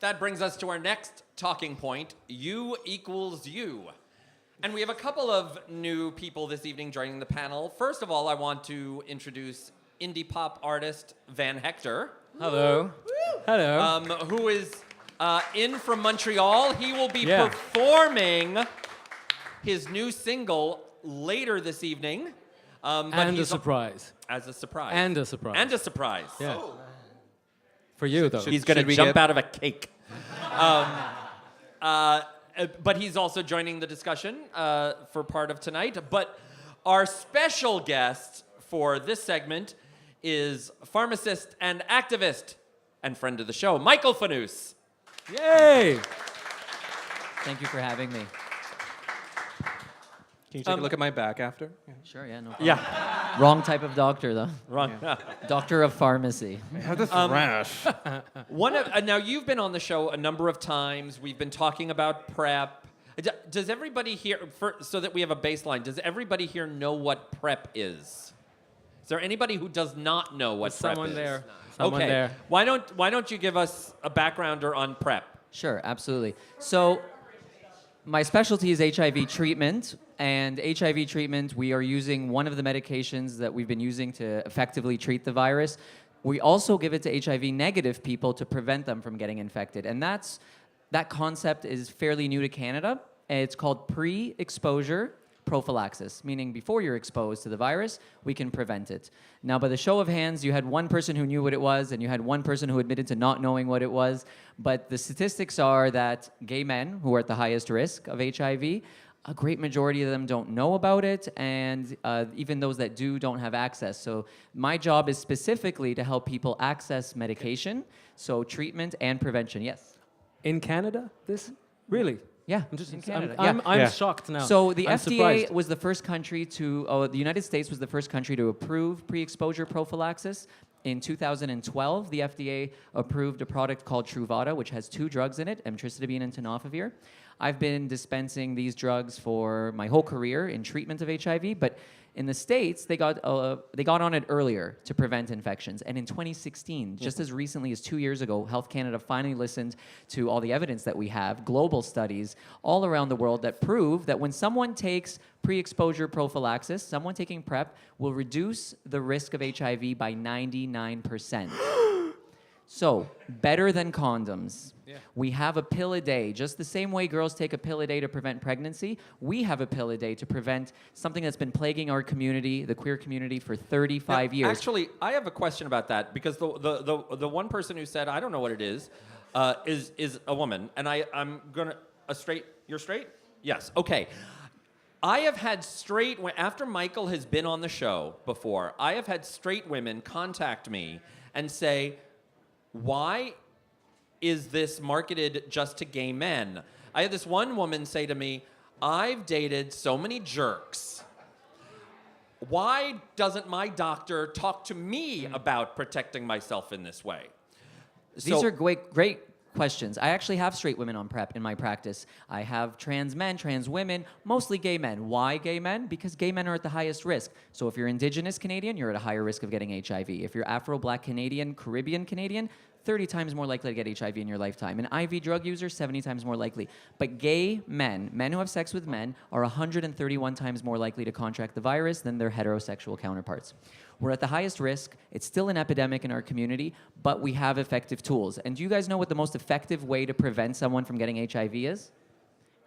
That brings us to our next talking point, U equals U. And we have a couple of new people this evening joining the panel. First of all, I want to introduce indie pop artist Van Hector. Hello. Hello. Who is in from Montreal. He will be Yeah. performing his new single later this evening. But And a he's surprise. As a surprise. And a surprise. And a surprise. Yeah. For you, though. He's going to jump out of a cake. But he's also joining the discussion for part of tonight. But our special guest for this segment is pharmacist and activist and friend of the show, Michael Fanous. Yay! Thank you for having me. Can you take a look at my back after? Sure, yeah, no problem. Yeah. Wrong type of doctor, though. Wrong. Doctor of pharmacy. I have this rash. Now, you've been on the show a number of times. We've been talking about PrEP. Does everybody here, so that we have a baseline, does everybody here know what PrEP is? Is there anybody who does not know what PrEP Someone is? there. Someone Okay. there. Why don't you give us a backgrounder on PrEP? Sure, absolutely. So, my specialty is HIV treatment. And HIV treatment, we are using one of the medications that we've been using to effectively treat the virus. We also give it to HIV negative people to prevent them from getting infected. And that concept is fairly new to Canada. It's called pre-exposure prophylaxis, meaning before you're exposed to the virus, we can prevent it. Now, by the show of hands, you had one person who knew what it was, and you had one person who admitted to not knowing what it was. But the statistics are that gay men, who are at the highest risk of HIV, a great majority of them don't know about it, and even those that do don't have access. So my job is specifically to help people access medication, so treatment and prevention, yes. In Canada, this? Really? Yeah, in Canada. yeah. I'm shocked now. So the I'm FDA surprised. was the first country the United States was the first country to approve pre-exposure prophylaxis. In 2012, the FDA approved a product called Truvada, which has 2 drugs in it, emtricitabine and tenofovir. I've been dispensing these drugs for my whole career in treatment of HIV, but in the States, they got on it earlier to prevent infections. And in 2016, just as recently as 2 years ago, Health Canada finally listened to all the evidence that we have, global studies all around the world that prove that when someone takes pre-exposure prophylaxis, someone taking PrEP will reduce the risk of HIV by 99%. So, better than condoms. Yeah. We have a pill a day. Just the same way girls take a pill a day to prevent pregnancy, we have a pill a day to prevent something that's been plaguing our community, the queer community, for 35 years. Actually, I have a question about that, because the one person who said, I don't know what it is a woman. And I'm going to... You're straight? Yes. Okay. I have had after Michael has been on the show before, I have had straight women contact me and say, why is this marketed just to gay men? I had this one woman say to me, I've dated so many jerks. Why doesn't my doctor talk to me about protecting myself in this way? These are great questions. I actually have straight women on PrEP in my practice. I have trans men, trans women, mostly gay men. Why gay men? Because gay men are at the highest risk. So if you're Indigenous Canadian, you're at a higher risk of getting HIV. If you're Afro-Black Canadian, Caribbean Canadian, 30 times more likely to get HIV in your lifetime. An IV drug user, 70 times more likely. But gay men who have sex with men, are 131 times more likely to contract the virus than their heterosexual counterparts. We're at the highest risk. It's still an epidemic in our community, but we have effective tools. And do you guys know what the most effective way to prevent someone from getting HIV is?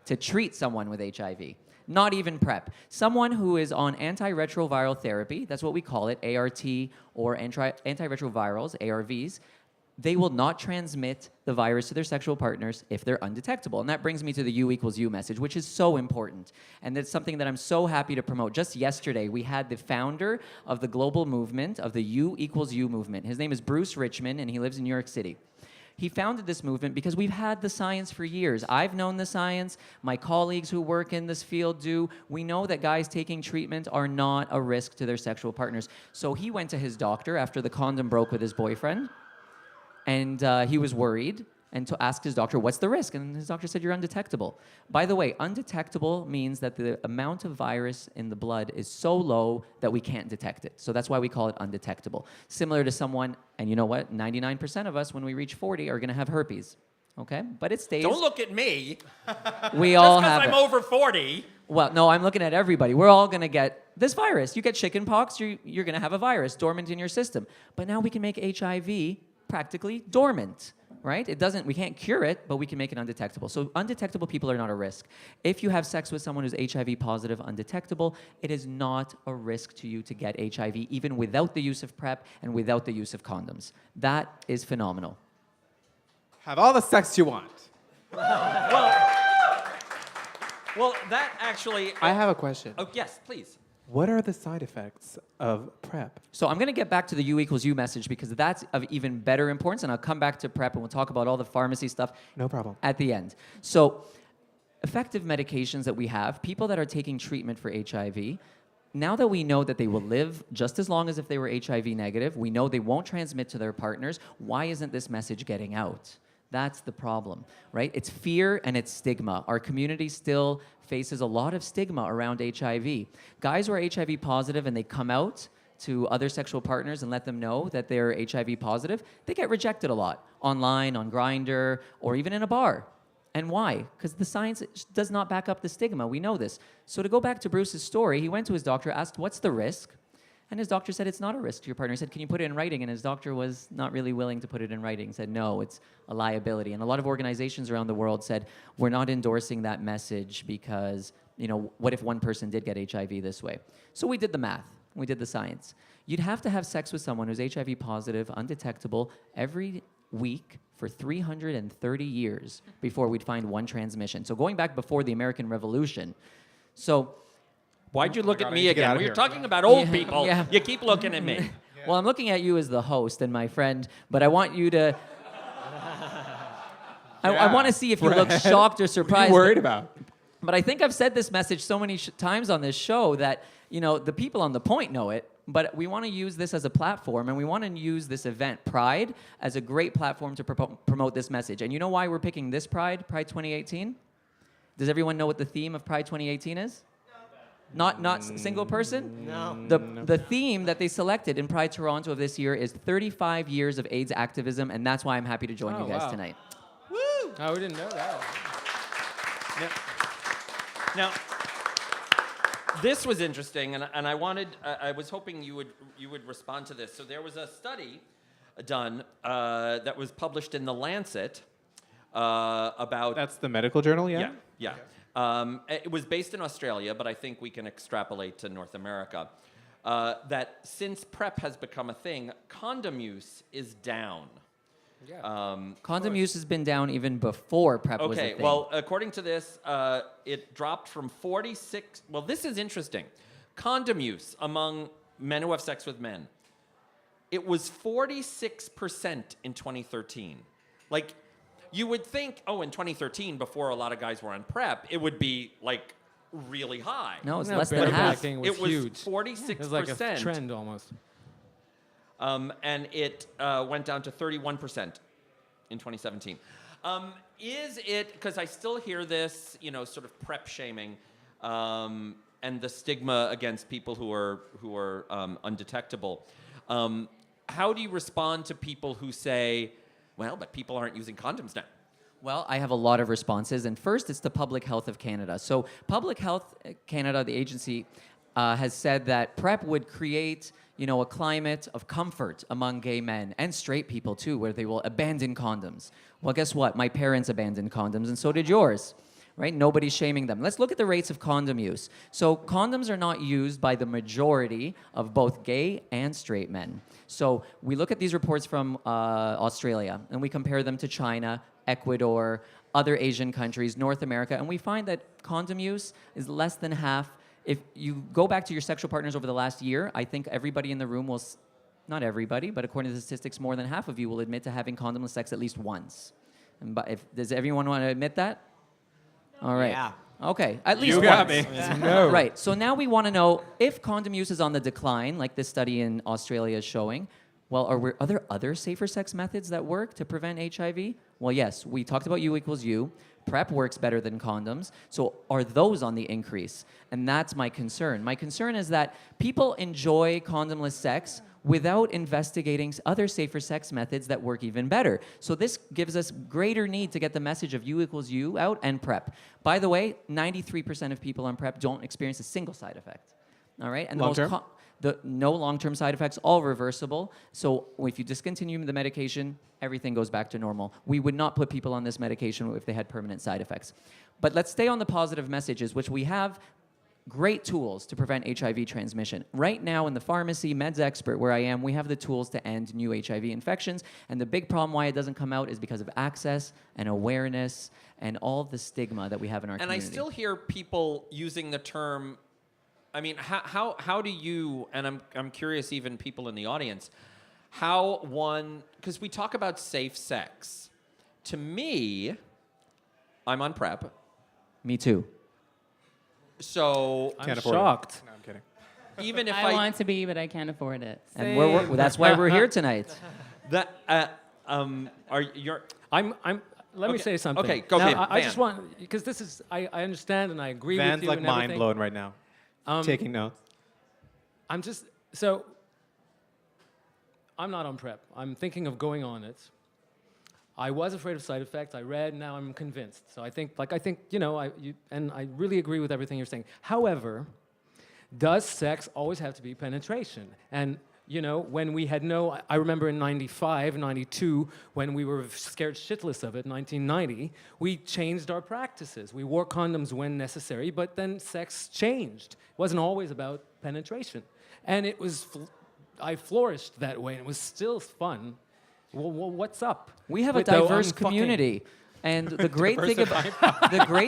To treat someone with HIV. Not even PrEP. Someone who is on antiretroviral therapy, that's what we call it, ART or antiretrovirals, ARVs, they will not transmit the virus to their sexual partners if they're undetectable. And that brings me to the U equals U message, which is so important. And that's something that I'm so happy to promote. Just yesterday, we had the founder of the global movement, of the U equals U movement. His name is Bruce Richmond, and he lives in New York City. He founded this movement because we've had the science for years. I've known the science. My colleagues who work in this field do. We know that guys taking treatment are not a risk to their sexual partners. So he went to his doctor after the condom broke with his boyfriend. And he was worried and to ask his doctor, what's the risk? And his doctor said, you're undetectable. By the way, undetectable means that the amount of virus in the blood is so low that we can't detect it. So that's why we call it undetectable. Similar to someone, and you know what? 99% of us, when we reach 40, are going to have herpes. Okay, but it stays. Don't look at me. We all Just have because it. I'm over 40. Well, no, I'm looking at everybody. We're all going to get this virus. You get chicken pox, you're going to have a virus dormant in your system. But now we can make HIV practically dormant, right? We can't cure it, but we can make it undetectable. So undetectable people are not a risk. If you have sex with someone who's HIV positive, undetectable, it is not a risk to you to get HIV, even without the use of PrEP and without the use of condoms. That is phenomenal. Have all the sex you want. Well, that actually. I have a question. Oh, yes, please. What are the side effects of PrEP? So I'm going to get back to the U equals U message because that's of even better importance, and I'll come back to PrEP and we'll talk about all the pharmacy stuff No problem. at the end. So effective medications that we have, people that are taking treatment for HIV, now that we know that they will live just as long as if they were HIV negative, we know they won't transmit to their partners, why isn't this message getting out? That's the problem, right? It's fear and it's stigma. Our community still faces a lot of stigma around HIV. Guys who are HIV positive and they come out to other sexual partners and let them know that they're HIV positive, they get rejected a lot online, on Grindr, or even in a bar. And why? Because the science does not back up the stigma. We know this. So to go back to Bruce's story, he went to his doctor, asked, what's the risk? And his doctor said, it's not a risk to your partner. He said, can you put it in writing? And his doctor was not really willing to put it in writing. He said, no, it's a liability. And a lot of organizations around the world said, we're not endorsing that message because, what if one person did get HIV this way? So we did the math. We did the science. You'd have to have sex with someone who's HIV positive, undetectable, every week for 330 years before we'd find one transmission. So going back before the American Revolution. So Why'd you look God, at I need me to get again? out of We're here. talking about old Yeah, people. yeah. You keep looking at me. Well, I'm looking at you as the host and my friend, but I want you to. I want to see if you look shocked or What are surprised. you worried about? But I think I've said this message so many times on this show that the people on the point know it. But we want to use this as a platform, and we want to use this event, Pride, as a great platform to promote this message. And you know why we're picking this Pride 2018? Does everyone know what the theme of Pride 2018 is? Not single person? No. The theme that they selected in Pride Toronto of this year is 35 years of AIDS activism, and that's why I'm happy to join Oh, you guys wow. tonight. Oh, we didn't know that. Now, this was interesting, and I was hoping you would respond to this. So there was a study done that was published in The Lancet about. That's the medical journal, Yeah. It was based in Australia, but I think we can extrapolate to North America. That since PrEP has become a thing, condom use is down. Yeah. Condom use has been down even before PrEP was a Okay, thing. well, according to this, it dropped from 46. Well, this is interesting. Condom use among men who have sex with men. It was 46% in 2013. Like, you would think, in 2013, before a lot of guys were on PrEP, it would be like really high. No, it's No, less than belly half. thing was It was huge. 46%. It was like a trend almost. And it went down to 31% in 2017. Is it, because I still hear this, sort of PrEP shaming and the stigma against people who are undetectable. How do you respond to people who say, well, but people aren't using condoms now? Well, I have a lot of responses, and first it's the Public Health of Canada. So Public Health Canada, the agency, has said that PrEP would create, a climate of comfort among gay men and straight people too, where they will abandon condoms. Well, guess what? My parents abandoned condoms, and so did yours. Right? Nobody's shaming them. Let's look at the rates of condom use. So condoms are not used by the majority of both gay and straight men. So we look at these reports from Australia, and we compare them to China, Ecuador, other Asian countries, North America, and we find that condom use is less than half. If you go back to your sexual partners over the last year, I think everybody in the room will, not everybody, but according to the statistics, more than half of you will admit to having condomless sex at least once. And does everyone want to admit that? All right. Yeah. Okay. At least You got once. me. No. Right. So now we want to know if condom use is on the decline, like this study in Australia is showing. Well, are there other safer sex methods that work to prevent HIV? Well, yes, we talked about U equals U. PrEP works better than condoms. So are those on the increase? And that's my concern. My concern is that people enjoy condomless sex without investigating other safer sex methods that work even better. So this gives us greater need to get the message of U equals U out and PrEP. By the way, 93% of people on PrEP don't experience a single side effect. All right? And Long-term? no long-term side effects, all reversible. So if you discontinue the medication, everything goes back to normal. We would not put people on this medication if they had permanent side effects. But let's stay on the positive messages, which we have great tools to prevent HIV transmission. Right now in the pharmacy, Meds Expert, where I am, we have the tools to end new HIV infections. And the big problem why it doesn't come out is because of access and awareness and all the stigma that we have in our community. And I still hear people using the term, I mean, how do you, and I'm curious even people in the audience, how one, because we talk about safe sex. To me, I'm on PrEP. Me too. So I'm Can't afford it. shocked. No, I'm kidding. even if I want to be, but I can't afford it. And that's why we're here tonight. that are you're Let me Okay. say something. Okay, go, now, Van. I just Van. want, because this is, I understand and I agree with Van's you like and mind everything. blown right now. Taking notes. I'm just, so, I'm not on PrEP. I'm thinking of going on it. I was afraid of side effects. I read, now I'm convinced. So I think, you know, and I really agree with everything you're saying. However, does sex always have to be penetration? And, you know, when we had I remember in 95, 92, when we were scared shitless of it, 1990, we changed our practices. We wore condoms when necessary, but then sex changed. It wasn't always about penetration. And it was, I flourished that way, and it was still fun. Well, what's up? We have a With the diverse unfucking- community. And the great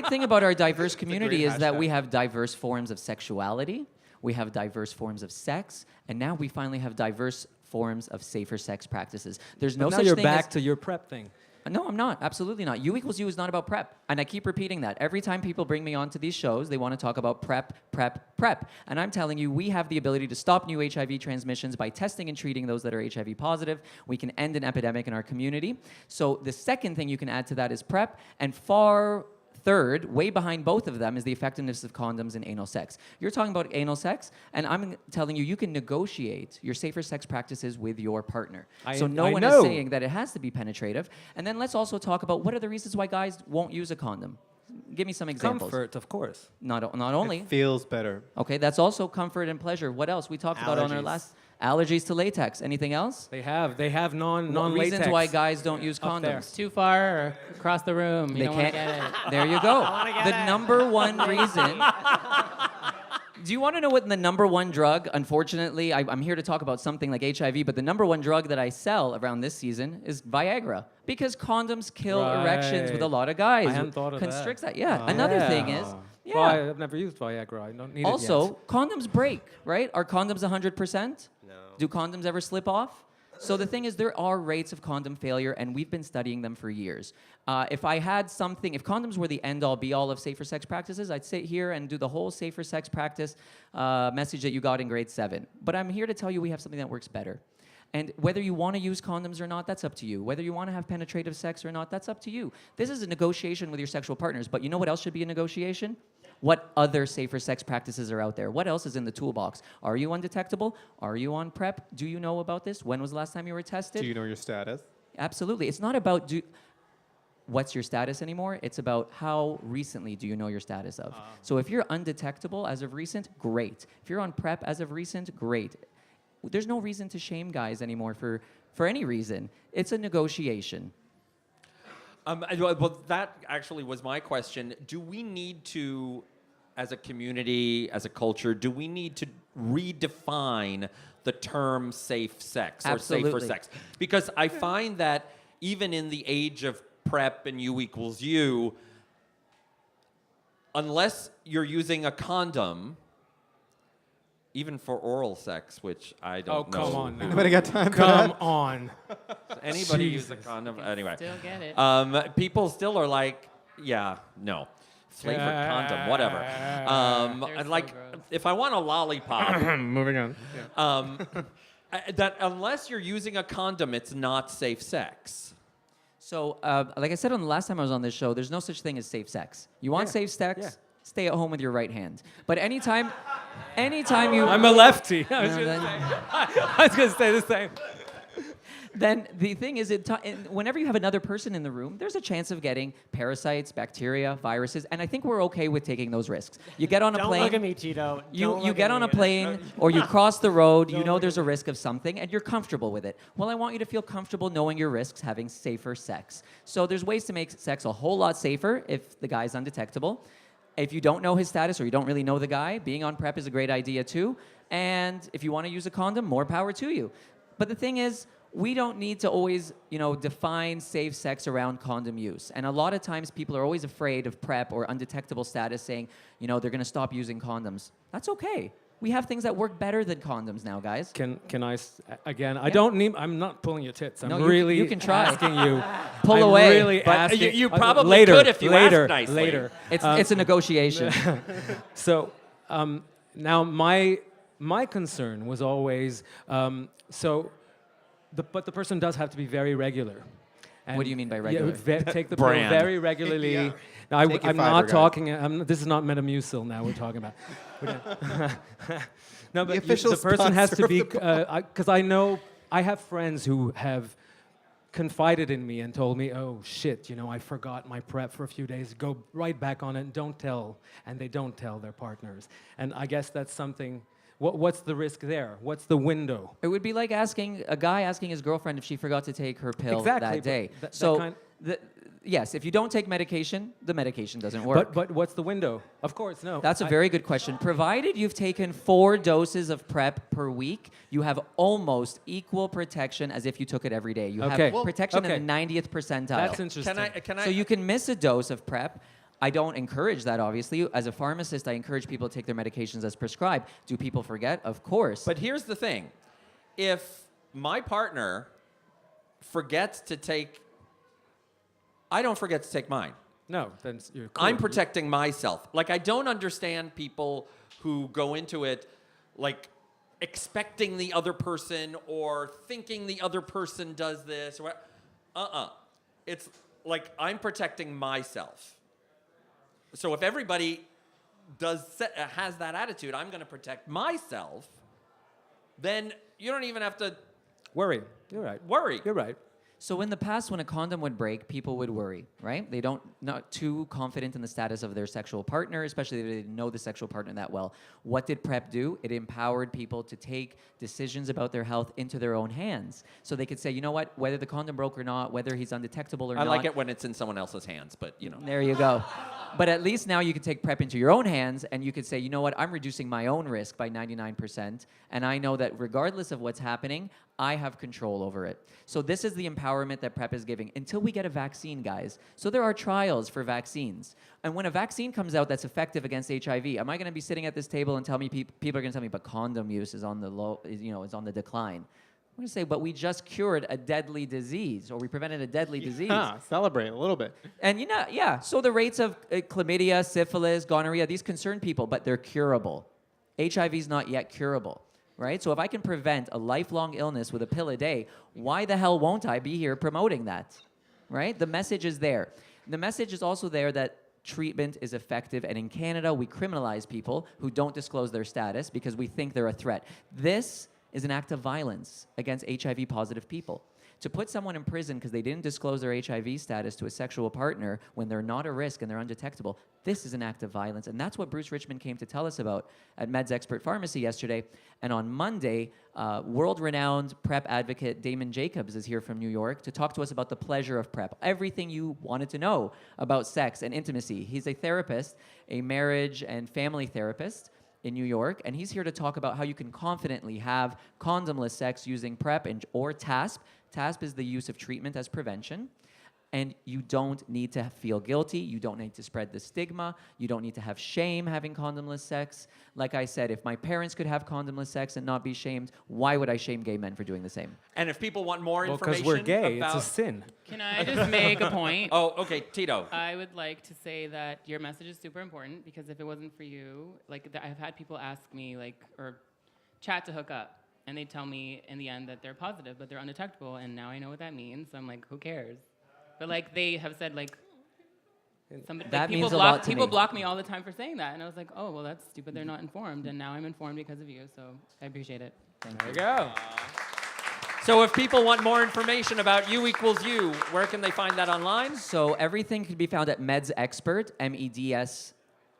thing about our diverse community great is that we hashtag. have diverse forms of sexuality, we have diverse forms of sex, and now we finally have diverse forms of safer sex practices. There's no Now such you're thing back as to your PrEP thing. No, I'm not. Absolutely not. U equals U is not about PrEP. And I keep repeating that. Every time people bring me onto these shows, they want to talk about PrEP, PrEP, PrEP. And I'm telling you, we have the ability to stop new HIV transmissions by testing and treating those that are HIV positive. We can end an epidemic in our community. So the second thing you can add to that is PrEP. And far third, way behind both of them, is the effectiveness of condoms in anal sex. You're talking about anal sex, and I'm telling you, you can negotiate your safer sex practices with your partner. So no one is saying that it has to be penetrative. And then let's also talk about what are the reasons why guys won't use a condom. Give me some examples. Comfort, of course. Not only. It feels better. Okay, that's also comfort and pleasure. What else? We talked about on our Allergies. last allergies to latex. Anything else? They have non-latex. Reasons why guys don't use Up there. condoms. Too far or across the room. You They don't want to can't- get it. There you go. The number one reason. Do you want to know what the number one drug? Unfortunately, I'm here to talk about something like HIV, but the number one drug that I sell around this season is Viagra, because condoms kill erections with a lot of guys. I hadn't thought of that. Constricts that. Yeah. Another thing is. Yeah. Well, I've never used Viagra. I don't need it Also, yet. condoms break, right? Are condoms 100%? No. Do condoms ever slip off? So the thing is, there are rates of condom failure, and we've been studying them for years. If condoms were the end-all, be-all of safer sex practices, I'd sit here and do the whole safer sex practice message that you got in grade 7. But I'm here to tell you we have something that works better. And whether you want to use condoms or not, that's up to you. Whether you want to have penetrative sex or not, that's up to you. This is a negotiation with your sexual partners. But you know what else should be a negotiation? What other safer sex practices are out there? What else is in the toolbox? Are you undetectable? Are you on PrEP? Do you know about this? When was the last time you were tested? Do you know your status? Absolutely. It's not about what's your status anymore. It's about how recently do you know your status of. So if you're undetectable as of recent, great. If you're on PrEP as of recent, great. There's no reason to shame guys anymore for any reason. It's a negotiation. Well, that actually was my question. Do we need to, as a community, as a culture, do we need to redefine the term safe sex or safer Absolutely. sex? Because I find that even in the age of PrEP and U equals U, unless you're using a condom, even for oral sex, which I don't know. Oh, come on now. Anybody got time for Come that? on. Anybody use a condom? Anyway. Still get it. People still are like, yeah, no. Flavored condom, whatever. They're so Like, gross. if I want a lollipop, Moving on. that unless you're using a condom, it's not safe sex. So, like I said on the last time I was on this show, there's no such thing as safe sex. You want Yeah. safe sex? Yeah. Stay at home with your right hand. But anytime you... I'm a lefty. I was No, gonna then- say- I was going to say the same. Then the thing is, whenever you have another person in the room, there's a chance of getting parasites, bacteria, viruses, and I think we're okay with taking those risks. You get on a Don't plane. look at me, Tito. You Don't look get at on me. a plane or you cross the road, you Don't know look there's at a risk of something, and you're comfortable with it. Well, I want you to feel comfortable knowing your risks, having safer sex. So there's ways to make sex a whole lot safer if the guy's undetectable. If you don't know his status or you don't really know the guy, being on PrEP is a great idea too. And if you want to use a condom, more power to you. But the thing is, we don't need to always, define safe sex around condom use. And a lot of times people are always afraid of PrEP or undetectable status saying, they're going to stop using condoms. That's okay. We have things that work better than condoms now, guys. Can I again? I don't need. I'm not pulling your tits. I'm No, really you can try. asking you. Pull I'm away. Really But asking, you probably later, could if you later, asked nicely. Later. It's a negotiation. So now my concern was always but the person does have to be very regular. And What do you mean by yeah, regular? take the pill Brand. very regularly. Yeah. Now, Take your I'm fiber, not guys. talking. This is not Metamucil. Now we're talking about. No, but official the person has to sponsor be of the because I know I have friends who have confided in me and told me, "Oh shit, I forgot my PrEP for a few days. Go right back on it and don't tell." And they don't tell their partners. And I guess that's something. What's the risk there? What's the window? It would be like a guy asking his girlfriend if she forgot to take her pill Exactly, that but day. that So, kind- yes, if you don't take medication, the medication doesn't work. But what's the window? Of course, no. That's a very good question. Provided you've taken 4 doses of PrEP per week, you have almost equal protection as if you took it every day. You Okay. have Well, protection okay. in the 90th percentile. That's interesting. So you can miss a dose of PrEP. I don't encourage that, obviously. As a pharmacist, I encourage people to take their medications as prescribed. Do people forget? Of course. But here's the thing. If my partner forgets to take, I don't forget to take mine. No, then you're cool. I'm protecting myself. Like, I don't understand people who go into it, like, expecting the other person or thinking the other person does this. Or It's like I'm protecting myself. So if everybody has that attitude, I'm going to protect myself, then you don't even have to Worry. You're right. worry. You're right. So in the past, when a condom would break, people would worry, right? They not too confident in the status of their sexual partner, especially if they didn't know the sexual partner that well. What did PrEP do? It empowered people to take decisions about their health into their own hands. So they could say, you know what, whether the condom broke or not, whether he's undetectable or I not. like it when it's in someone else's hands, but There you go. But at least now you can take PrEP into your own hands and you could say, you know what, I'm reducing my own risk by 99%. And I know that regardless of what's happening, I have control over it. So this is the empowerment that PrEP is giving until we get a vaccine, guys. So there are trials for vaccines. And when a vaccine comes out that's effective against HIV, am I going to be sitting at this table and tell me people are going to tell me, but condom use is on the is on the decline? I'm going to say, but we just cured a deadly disease, or we prevented a deadly disease. Celebrate a little bit. And so the rates of chlamydia, syphilis, gonorrhea, these concern people, but they're curable. HIV is not yet curable, right? So if I can prevent a lifelong illness with a pill a day, why the hell won't I be here promoting that, right? The message is there. The message is also there that treatment is effective, and in Canada, we criminalize people who don't disclose their status because we think they're a threat. This is an act of violence against HIV-positive people. To put someone in prison because they didn't disclose their HIV status to a sexual partner when they're not a risk and they're undetectable, this is an act of violence. And that's what Bruce Richmond came to tell us about at Meds Expert Pharmacy yesterday. And on Monday, world-renowned PrEP advocate Damon Jacobs is here from New York to talk to us about the pleasure of PrEP, everything you wanted to know about sex and intimacy. He's a therapist, a marriage and family therapist in New York, and he's here to talk about how you can confidently have condomless sex using PrEP or TASP. TASP is the use of treatment as prevention, and you don't need to feel guilty. You don't need to spread the stigma. You don't need to have shame having condomless sex. Like I said, if my parents could have condomless sex and not be shamed, why would I shame gay men for doing the same? And if people want more Well, information because we're gay. about... It's a sin. Can I just make a point? Oh, okay, Tito. I would like to say that your message is super important because if it wasn't for you, I've had people ask me or chat to hook up, and they tell me in the end that they're positive, but they're undetectable, and now I know what that means. So I'm like, who cares? But like they have said like. Somebody, That like, people means a lot to people me. block me all the time for saying that, and I was like, oh well, that's stupid. They're not informed, and now I'm informed because of you. So I appreciate it. There you go. So if people want more information about You Equals You, where can they find that online? So everything can be found at medsexpert,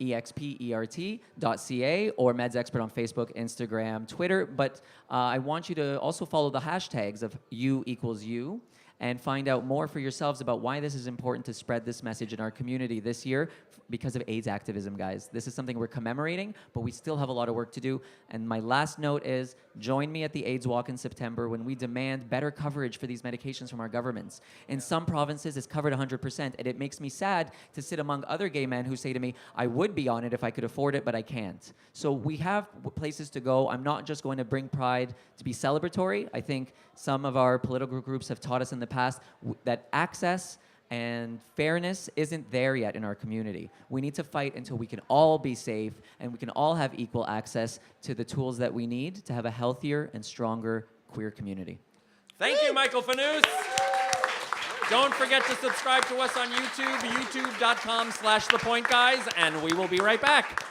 medsexpert.ca, or medsexpert on Facebook, Instagram, Twitter. But I want you to also follow the hashtags of You Equals You and find out more for yourselves about why this is important to spread this message in our community this year because of AIDS activism, guys. This is something we're commemorating, but we still have a lot of work to do. And my last note is, join me at the AIDS Walk in September when we demand better coverage for these medications from our governments. In some provinces, it's covered 100%, and it makes me sad to sit among other gay men who say to me, I would be on it if I could afford it, but I can't. So we have places to go. I'm not just going to bring Pride to be celebratory. I think some of our political groups have taught us in the past that access and fairness isn't there yet in our community. We need to fight until we can all be safe and we can all have equal access to the tools that we need to have a healthier and stronger queer community. Thank you, Michael Fanous. Don't forget to subscribe to us on YouTube, youtube.com/thepointguys, and we will be right back.